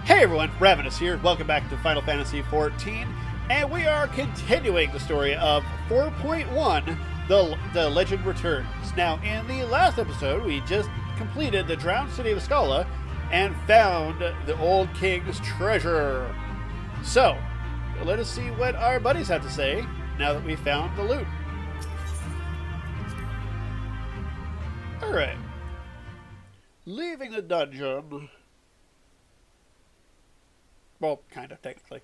Hey everyone, Ravinous here. Welcome back to Final Fantasy XIV, and we are continuing the story of 4.1, the Legend Returns. Now, in the last episode, we just completed the drowned city of Scala and found the old king's treasure. So, let us see what our buddies have to say now that we found the loot. Alright. Leaving the dungeon. Well, kind of, technically.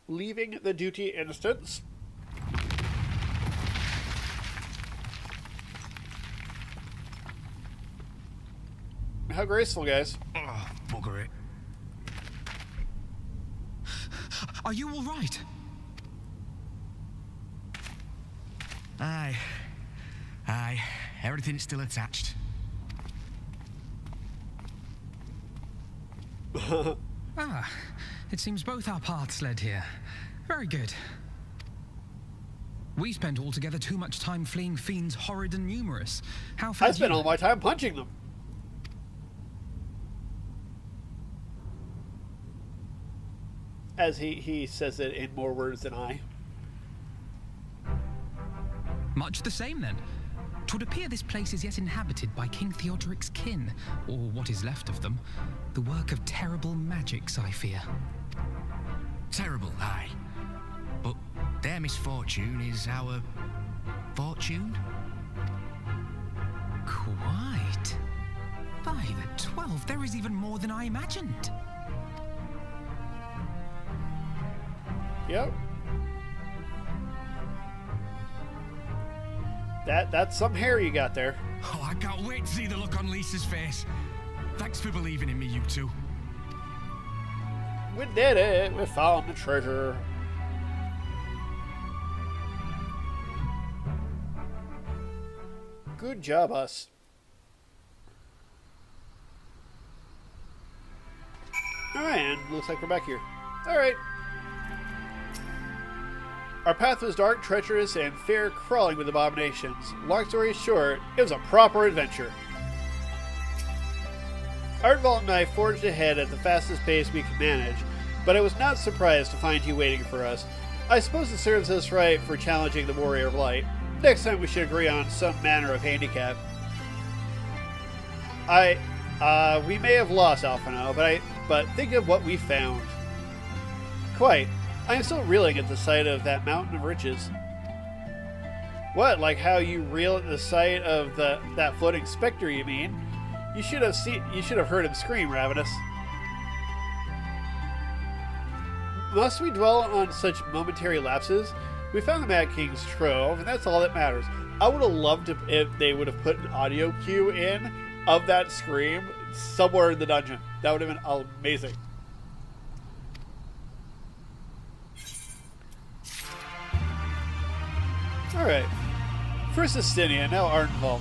Leaving the duty instance. How graceful, guys. Oh, bugger it. Are you all right? Aye. Everything's still attached. It seems both our paths led here. Very good. We spent altogether too much time fleeing fiends horrid and numerous. How far I spent all my time punching them. As he says it in more words than I. Much the same, then. 'Twould appear this place is yet inhabited by King Theodoric's kin, or what is left of them. The work of terrible magics, I fear. Terrible, aye. But their misfortune is our fortune? Quite. By the 12, there is even more than I imagined. Yep. That's some hair you got there. Oh, I can't wait to see the look on Lisa's face. Thanks for believing in me, you two. We did it. We found the treasure. Good job, us. Alright, and looks like we're back here. Alright. Our path was dark, treacherous, and fair crawling with abominations. Long story short, it was a proper adventure. Artvault and I forged ahead at the fastest pace we could manage, but I was not surprised to find you waiting for us. I suppose it serves us right for challenging the Warrior of Light. Next time we should agree on some manner of handicap. We may have lost Alphino, but think of what we found. Quite. I am still reeling at the sight of that mountain of riches. What, like how you reel at the sight of that floating specter, you mean? You should have heard him scream, Ravinous. Must we dwell on such momentary lapses? We found the Mad King's trove, and that's all that matters. I would have loved if they would have put an audio cue in of that scream somewhere in the dungeon. That would have been amazing. Alright. First Astinia, now Ardenval.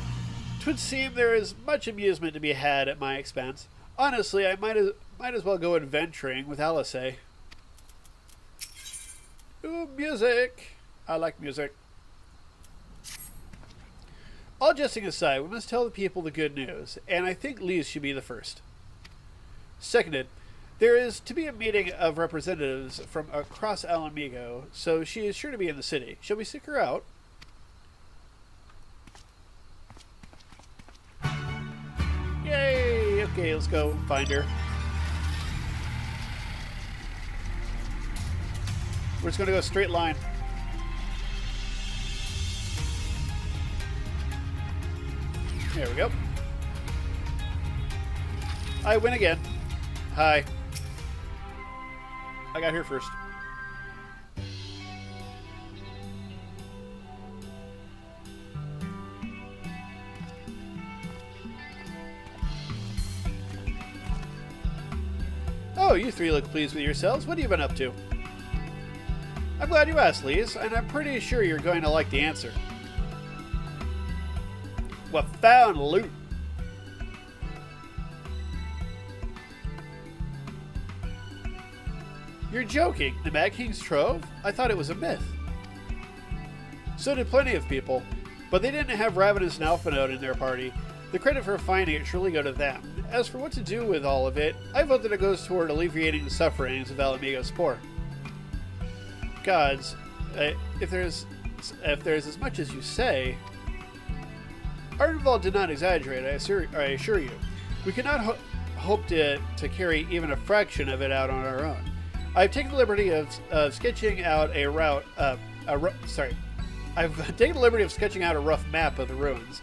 'Twould seem there is much amusement to be had at my expense. Honestly, I might as well go adventuring with Alice. Ooh, music! I like music. All jesting aside, we must tell the people the good news, and I think Lise should be the first. Seconded, there is to be a meeting of representatives from across Alamigo, so she is sure to be in the city. Shall we seek her out? Yay! Okay, let's go find her. We're just going to go straight line. There we go. I win again. Hi. I got here first. Oh, you three look pleased with yourselves. What have you been up to? I'm glad you asked, Lise, and I'm pretty sure you're going to like the answer. We found loot. You're joking. The Mad King's trove? I thought it was a myth. So did plenty of people, but they didn't have Ravinous and Alphino in their party. The credit for finding it surely go to them. as for what to do with all of it, I vote that it goes toward alleviating the sufferings of Alamigo's poor. Gods, if there's as much as you say, Ardenvald did not exaggerate, I assure you. We cannot hope to carry even a fraction of it out on our own. I've taken the liberty of sketching out a rough map of the ruins.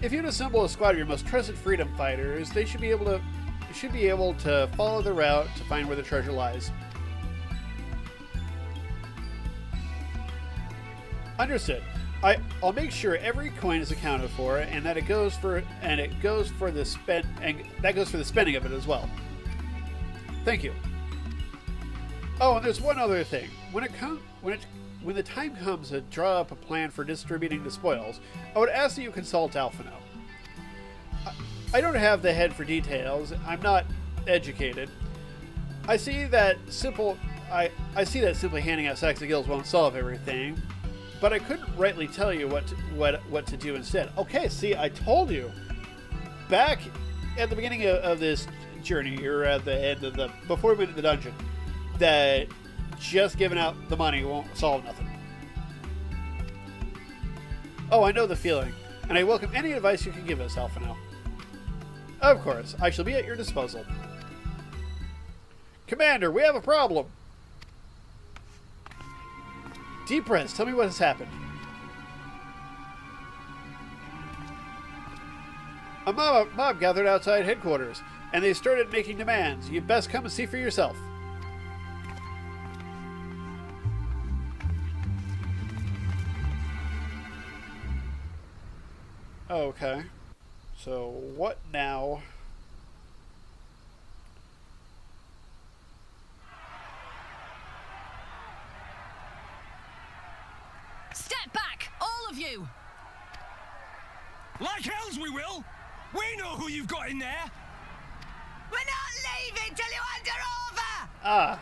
If you'd assemble a squad of your most trusted freedom fighters, they should be able to follow the route to find where the treasure lies. Understood. I'll make sure every coin is accounted for, and that goes for the spending of it as well. Thank you. Oh, and there's one other thing. When the time comes to draw up a plan for distributing the spoils, I would ask that you consult Alphino. I don't have the head for details. I'm not educated. I see that simply handing out sacks of gills won't solve everything, but I couldn't rightly tell you what to do instead. Okay, see, I told you back at the beginning of this journey, or at the end of before we went to the dungeon, that just giving out the money won't solve nothing. Oh, I know the feeling, and I welcome any advice you can give us, Alphino. Of course, I shall be at your disposal. Commander, we have a problem. Deep Press, tell me what has happened. A mob gathered outside headquarters, and they started making demands. You'd best come and see for yourself. Okay. So, what now? Step back, all of you! Like hells we will! We know who you've got in there! We're not leaving till you hand her over! Ah.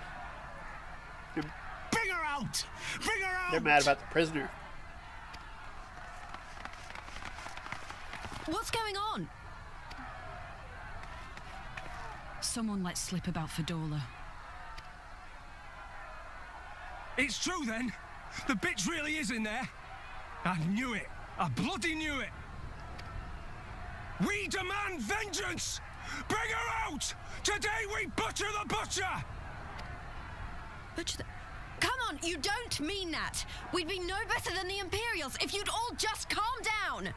Bring her out! Bring her out! They're mad about the prisoner. What's going on? Someone let slip about Fordola. It's true then! The bitch really is in there! I knew it! I bloody knew it! We demand vengeance! Bring her out! Today we butcher the butcher! Butcher the... Come on, you don't mean that! We'd be no better than the Imperials if you'd all just calm down!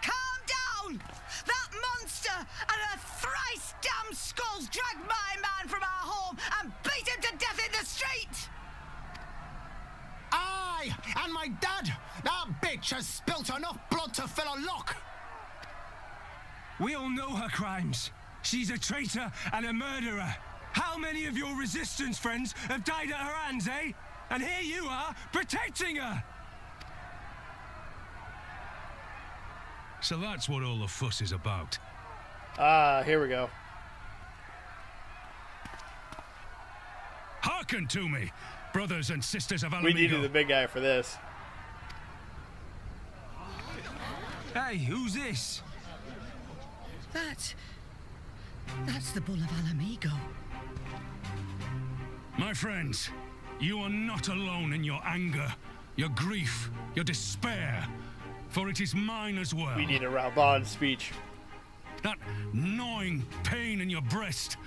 Calm down! That monster and her thrice damned skulls dragged my man from our home and beat him to death in the street! Aye, and my dad! That bitch has spilt enough blood to fill a lock! We all know her crimes. She's a traitor and a murderer. How many of your resistance friends have died at her hands, eh? And here you are, protecting her! So that's what all the fuss is about. Ah, here we go. Hearken to me, brothers and sisters of Alamigo. We needed the big guy for this. Hey, who's this? That's the Bull of Alamigo. My friends, you are not alone in your anger, your grief, your despair, for it is mine as well. We need a Raubon speech. That gnawing pain in your breast,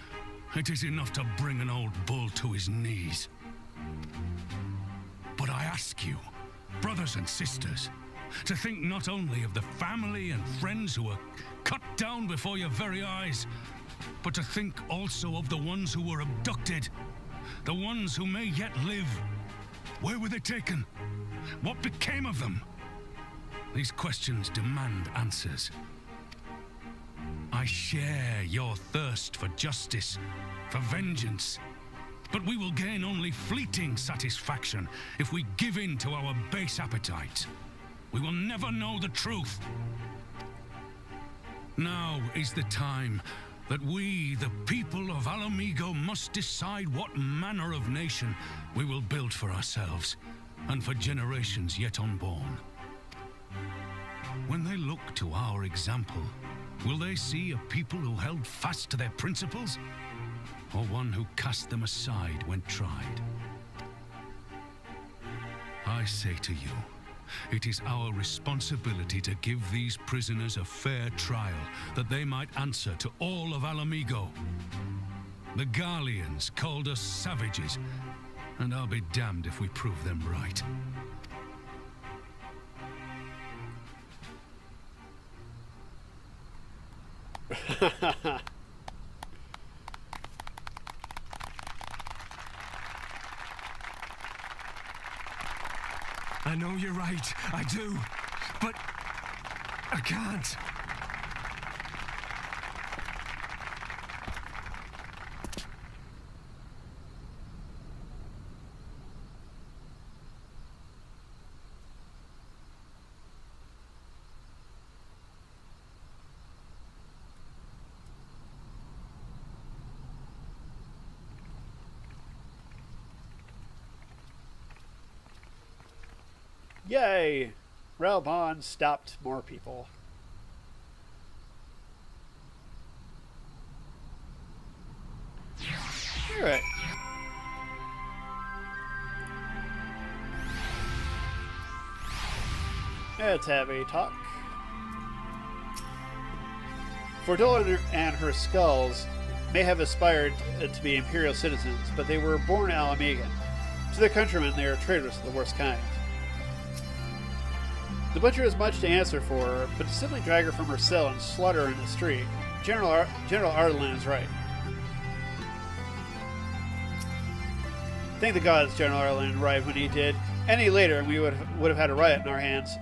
it is enough to bring an old bull to his knees. But I ask you, brothers and sisters, to think not only of the family and friends who were cut down before your very eyes, but to think also of the ones who were abducted, the ones who may yet live. Where were they taken? What became of them? These questions demand answers. I share your thirst for justice, for vengeance, but we will gain only fleeting satisfaction if we give in to our base appetites. We will never know the truth. Now is the time that we, the people of Alamigo, must decide what manner of nation we will build for ourselves and for generations yet unborn. When they look to our example, Will they see a people who held fast to their principles, or one who cast them aside when tried? I say to you, it is our responsibility to give these prisoners a fair trial, that they might answer to all of Alamigo. The Garleans called us savages, and I'll be damned if we prove them right. I know you're right, I do, but I can't. Yay! Railbon stopped more people. Alright. Let's have a talk. Fordola and her skulls may have aspired to be Imperial citizens, but they were born Alamigan. To their countrymen, they are traitors of the worst kind. The butcher has much to answer for her, but to simply drag her from her cell and slaughter her in the street, General Ardelin is right. Thank the gods General Ardelin arrived when he did. Any later, and we would have had a riot in our hands.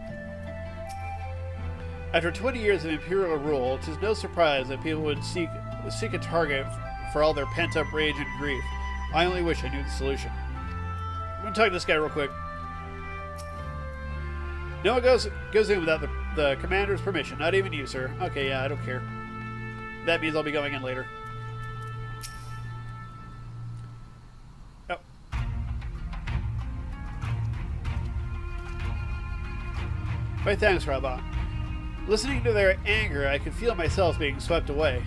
After 20 years of Imperial rule, it is no surprise that people would seek a target for all their pent-up rage and grief. I only wish I knew the solution. I'm going to talk to this guy real quick. No one goes in without the commander's permission. Not even you, sir. Okay, yeah, I don't care. That means I'll be going in later. Oh. My thanks, Raban. Listening to their anger, I could feel myself being swept away.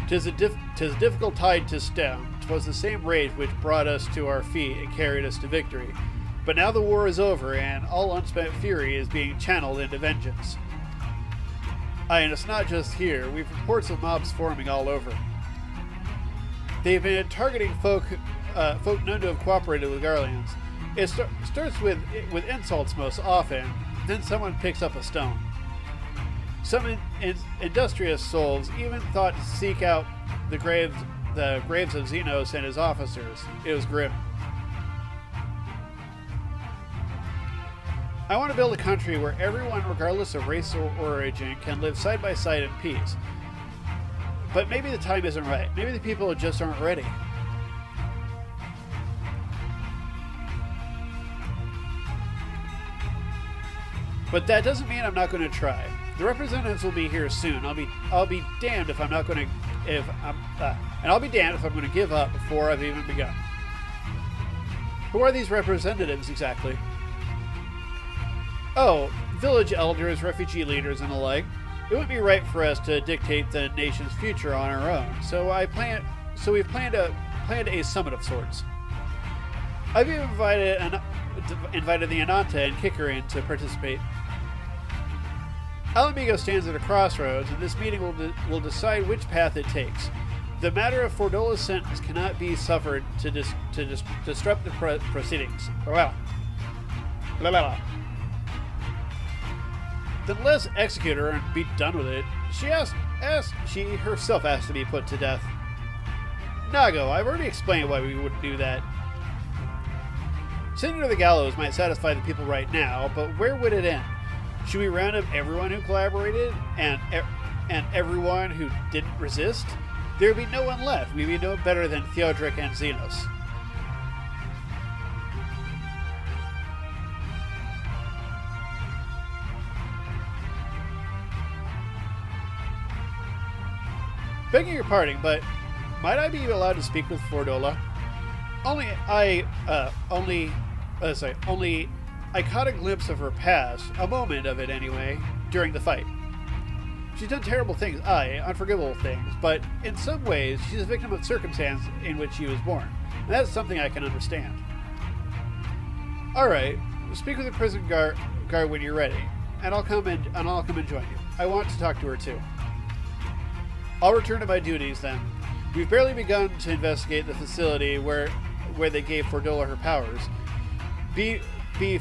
'Tis a difficult tide to stem. 'Twas the same rage which brought us to our feet and carried us to victory. But now the war is over, and all unspent fury is being channeled into vengeance. And it's not just here. We've reports of mobs forming all over. They've been targeting folk known to have cooperated with Garleans. It starts with insults most often, then someone picks up a stone. Some industrious souls even thought to seek out the graves of Xenos and his officers. It was grim. I want to build a country where everyone, regardless of race or origin, can live side by side in peace. But maybe the time isn't right. Maybe the people just aren't ready. But that doesn't mean I'm not going to try. The representatives will be here soon. I'll be damned if I'm not going to and I'll be damned if I'm going to give up before I've even begun. Who are these representatives exactly? Oh, village elders, refugee leaders, and the like. It wouldn't be right for us to dictate the nation's future on our own. So we've planned a summit of sorts. I've even invited the Ananta and Kikarin to participate. Alamigo stands at a crossroads, and this meeting will decide which path it takes. The matter of Fordola's sentence cannot be suffered to disrupt the proceedings. Well, then let's execute her and be done with it. She herself asked to be put to death. Nago, I've already explained why we wouldn't do that. Sending her to the gallows might satisfy the people right now, but where would it end? Should we round up everyone who collaborated and everyone who didn't resist? There would be no one left. We'd be no better than Theodoric and Xenos. Begging your pardon, but might I be allowed to speak with Fordola? Only I caught a glimpse of her past, a moment of it anyway, during the fight. She's done terrible things, unforgivable things, but in some ways, she's a victim of circumstance in which she was born. And that's something I can understand. Alright, speak with the prison guard when you're ready, and I'll come and join you. I want to talk to her too. I'll return to my duties then. We've barely begun to investigate the facility where they gave Fordola her powers. Be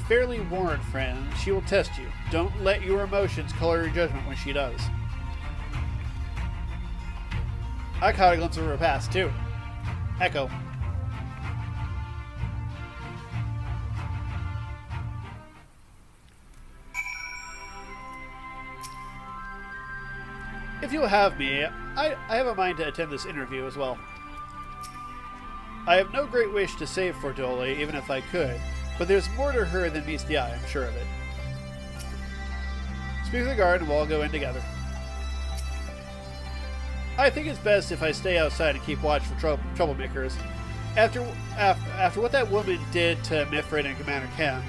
fairly warned, friend. She will test you. Don't let your emotions color your judgment when she does. I caught a glimpse of her past, too. Echo. If you'll have me, I have a mind to attend this interview as well. I have no great wish to save Fordola, even if I could, but there's more to her than meets the eye, I'm sure of it. Speak with the guard and we'll all go in together. I think it's best if I stay outside and keep watch for troublemakers. After what that woman did to Mifrid and Commander Ken,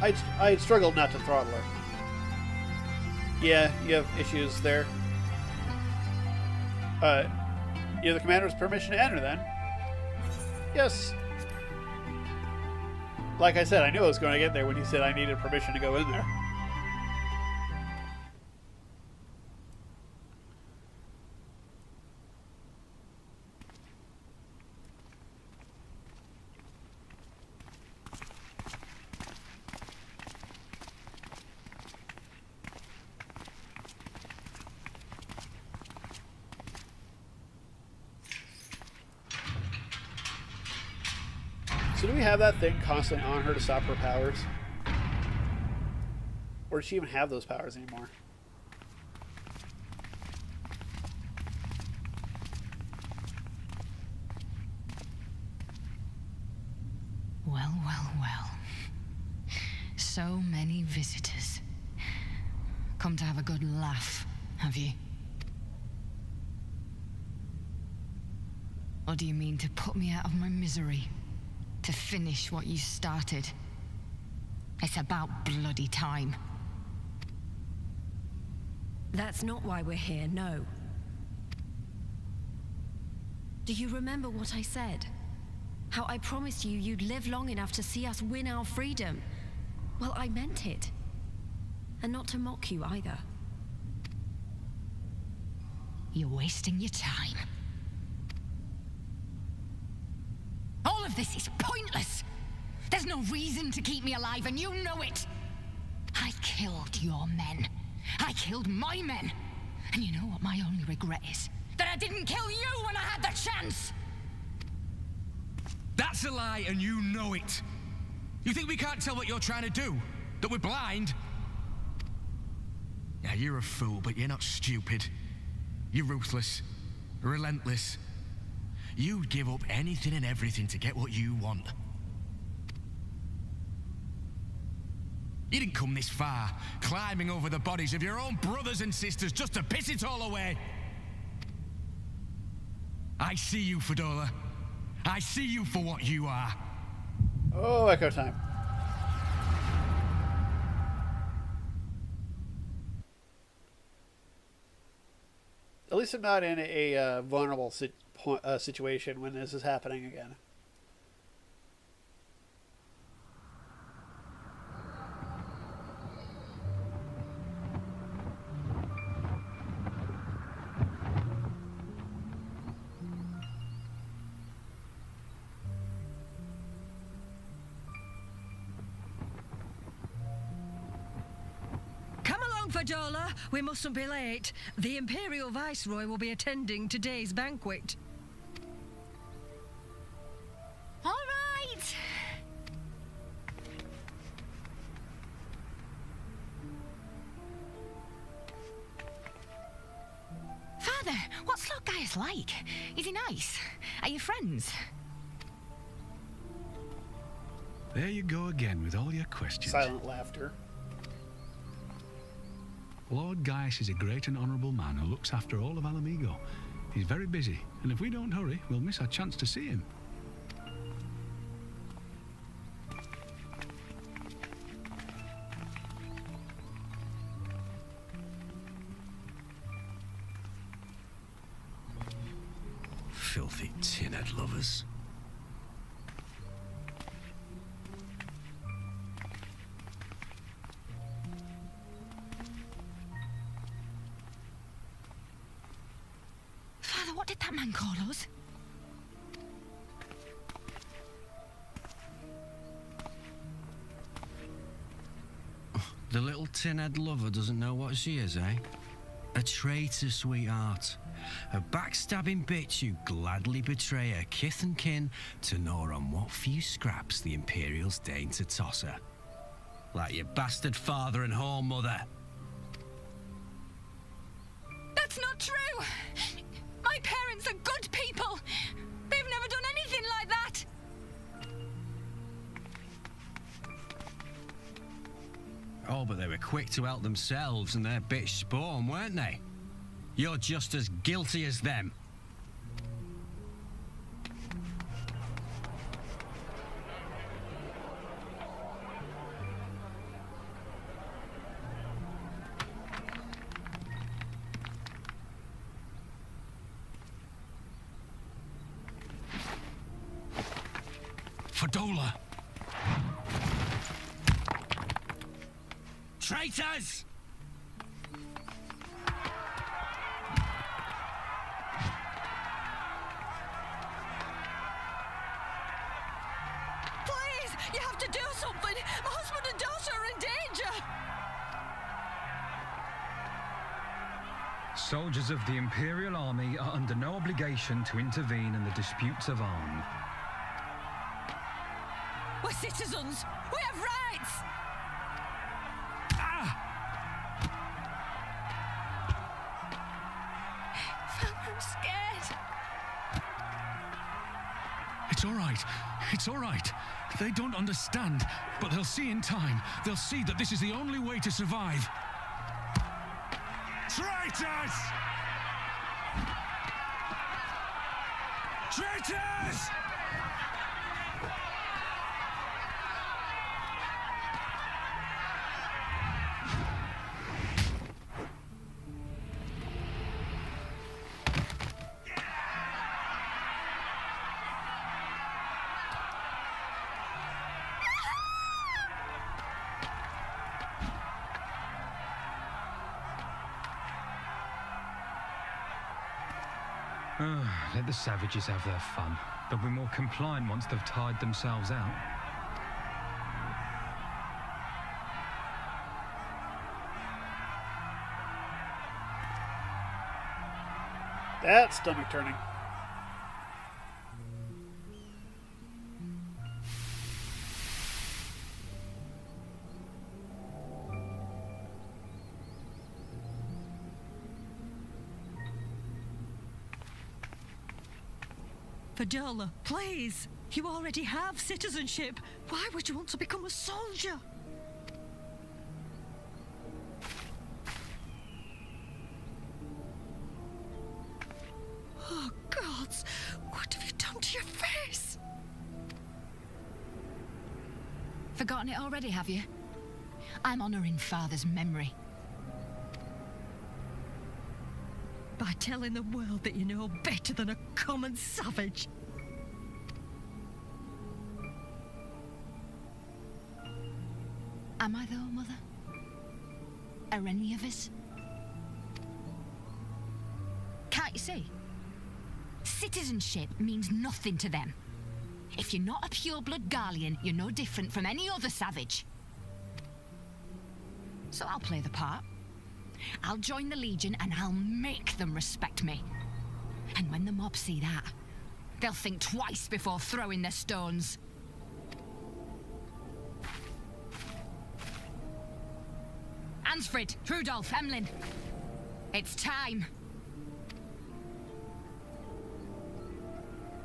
I struggled not to throttle her. Yeah, you have issues there. You have the commander's permission to enter, then? Yes. Like I said, I knew I was going to get there when you said I needed permission to go in there. So do we have that thing constantly on her to stop her powers? Or does she even have those powers anymore? Well, well, well. So many visitors. Come to have a good laugh, have you? Or do you mean to put me out of my misery? To finish what you started? It's about bloody time. That's not why we're here, no. Do you remember what I said? How I promised you you'd live long enough to see us win our freedom? Well, I meant it. And not to mock you either. You're wasting your time. All of this is pointless. There's no reason to keep me alive, and you know it. I killed your men. I killed my men. And you know what my only regret is? That I didn't kill you when I had the chance. That's a lie, and you know it. You think we can't tell what you're trying to do? That we're blind? Yeah, you're a fool, but you're not stupid. You're ruthless, relentless. You'd give up anything and everything to get what you want. You didn't come this far, climbing over the bodies of your own brothers and sisters just to piss it all away. I see you, Fordola. I see you for what you are. Oh, echo time. At least I'm not in a vulnerable situation when this is happening again. Come along, Fordola. We mustn't be late. The Imperial Viceroy will be attending today's banquet. All right. Father, what's Lord Gaius like? Is he nice? Are you friends? There you go again with all your questions. Silent laughter. Lord Gaius is a great and honourable man who looks after all of Alamigo. He's very busy, and if we don't hurry, we'll miss our chance to see him. Filthy tin-head lovers. Father, what did that man call us? The little tin-head lover doesn't know what she is, eh? A traitor, sweetheart. A backstabbing bitch who gladly betray her kith and kin to gnaw on what few scraps the Imperials deign to toss her. Like your bastard father and whore mother. That's not true! My parents are good people! They've never done anything like that! Oh, but they were quick to help themselves and their bitch spawn, weren't they? You're just as guilty as them. Fordola! Traitors! Please, you have to do something. My husband and daughter are in danger. Soldiers of the Imperial Army are under no obligation to intervene in the disputes of arm. We're citizens. We have rights. Father, I'm scared. It's all right. It's all right. They don't understand, but they'll see in time. They'll see that this is the only way to survive. Traitors! Traitors! Let the savages have their fun. They'll be more compliant once they've tired themselves out. That's stomach turning. Fordola, please. You already have citizenship. Why would you want to become a soldier? Oh, gods. What have you done to your face? Forgotten it already, have you? I'm honoring Father's memory. By telling the world that you know better than a common savage. Am I though, Mother? Are any of us? Can't you see? Citizenship means nothing to them. If you're not a pure-blood Garlean, you're no different from any other savage. So I'll play the part. I'll join the Legion and I'll make them respect me. And when the mob see that, they'll think twice before throwing their stones. Ansfrid, Rudolph, Emlyn. It's time.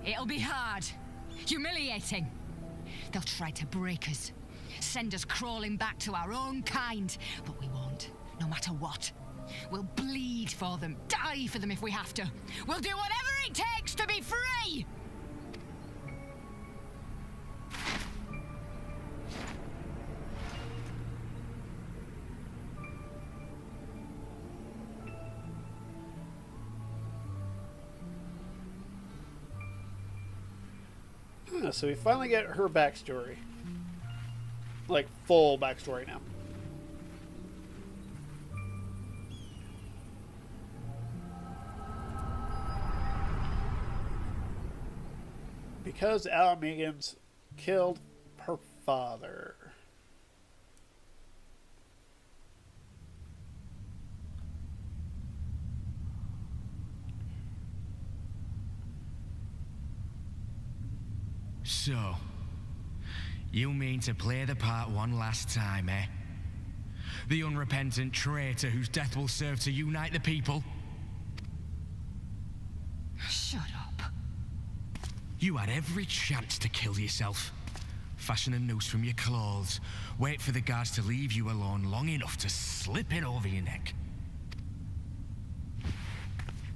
It'll be hard. Humiliating. They'll try to break us. Send us crawling back to our own kind. But we won't. No matter what. We'll bleed for them, die for them if we have to. We'll do whatever it takes to be free! So we finally get her backstory. Like, full backstory now. Because Alan Megan's killed her father. So, you mean to play the part one last time, eh? The unrepentant traitor whose death will serve to unite the people? Shut up. You had every chance to kill yourself. Fashion a noose from your clothes. Wait for the guards to leave you alone long enough to slip it over your neck.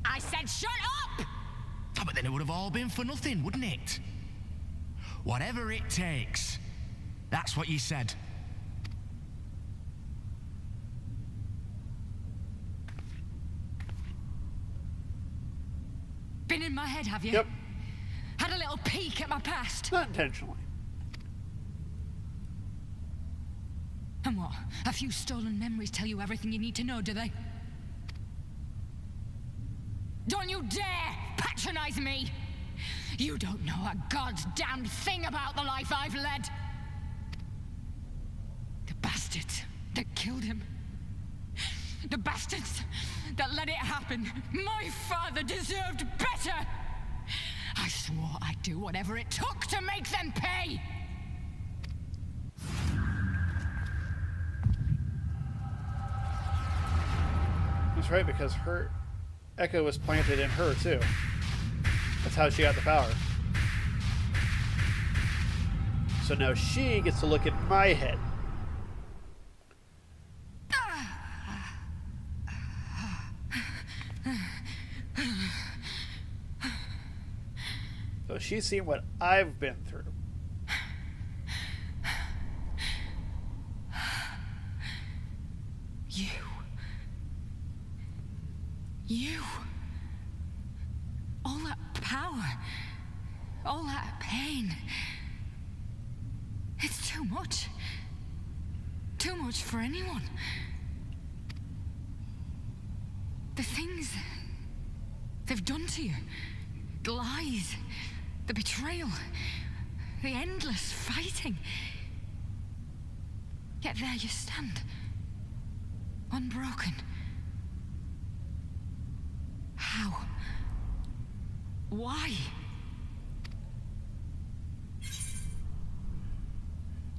I said shut up! Oh, but then it would have all been for nothing, wouldn't it? Whatever it takes. That's what you said. Been in my head, have you? Yep. Had a little peek at my past. Not intentionally. And what? A few stolen memories tell you everything you need to know, do they? Don't you dare patronize me! You don't know a god's damned thing about the life I've led! The bastards that killed him. The bastards that let it happen. My father deserved better! I swore I'd do whatever it took to make them pay! That's right, because her echo was planted in her, too. That's how she got the power. So now she gets to look at my head. So she's seen what I've been through. You. All that power. All that pain. It's too much. Too much for anyone. The things they've done to you. The lies. The betrayal. The endless fighting. Yet there you stand. Unbroken. How? Why?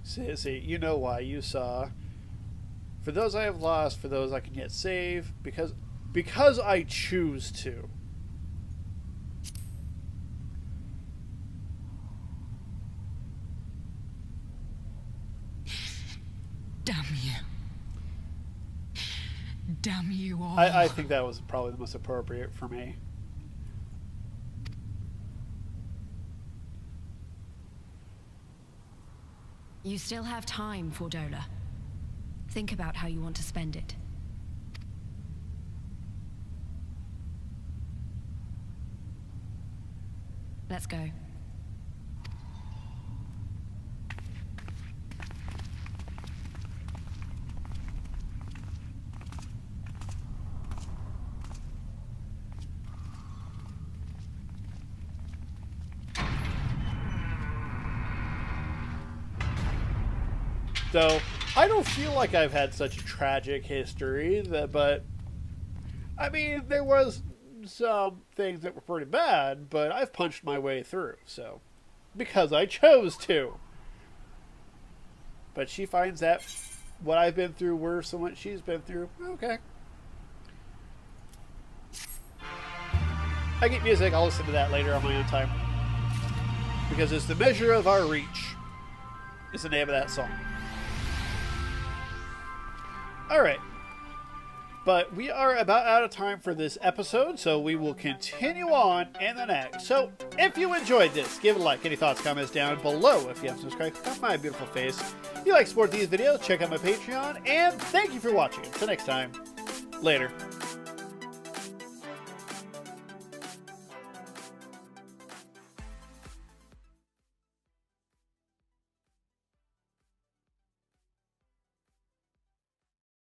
See, you know why. You saw. For those I have lost, for those I can yet save, because I choose to. Damn you. Damn you all. I think that was probably the most appropriate for me. You still have time, Fordola. Think about how you want to spend it. Let's go. So, I don't feel like I've had such a tragic history, but I mean, there was some things that were pretty bad, but I've punched my way through, so, because I chose to. But she finds that what I've been through worse than what she's been through. Okay. I get music, I'll listen to that later on my own time. Because it's the measure of our reach, is the name of that song. Alright, but we are about out of time for this episode, so we will continue on in the next. So, if you enjoyed this, give it a like. Any thoughts, comments down below. If you haven't subscribed, click on my beautiful face. If you like to support these videos, check out my Patreon, and thank you for watching. Until next time, later.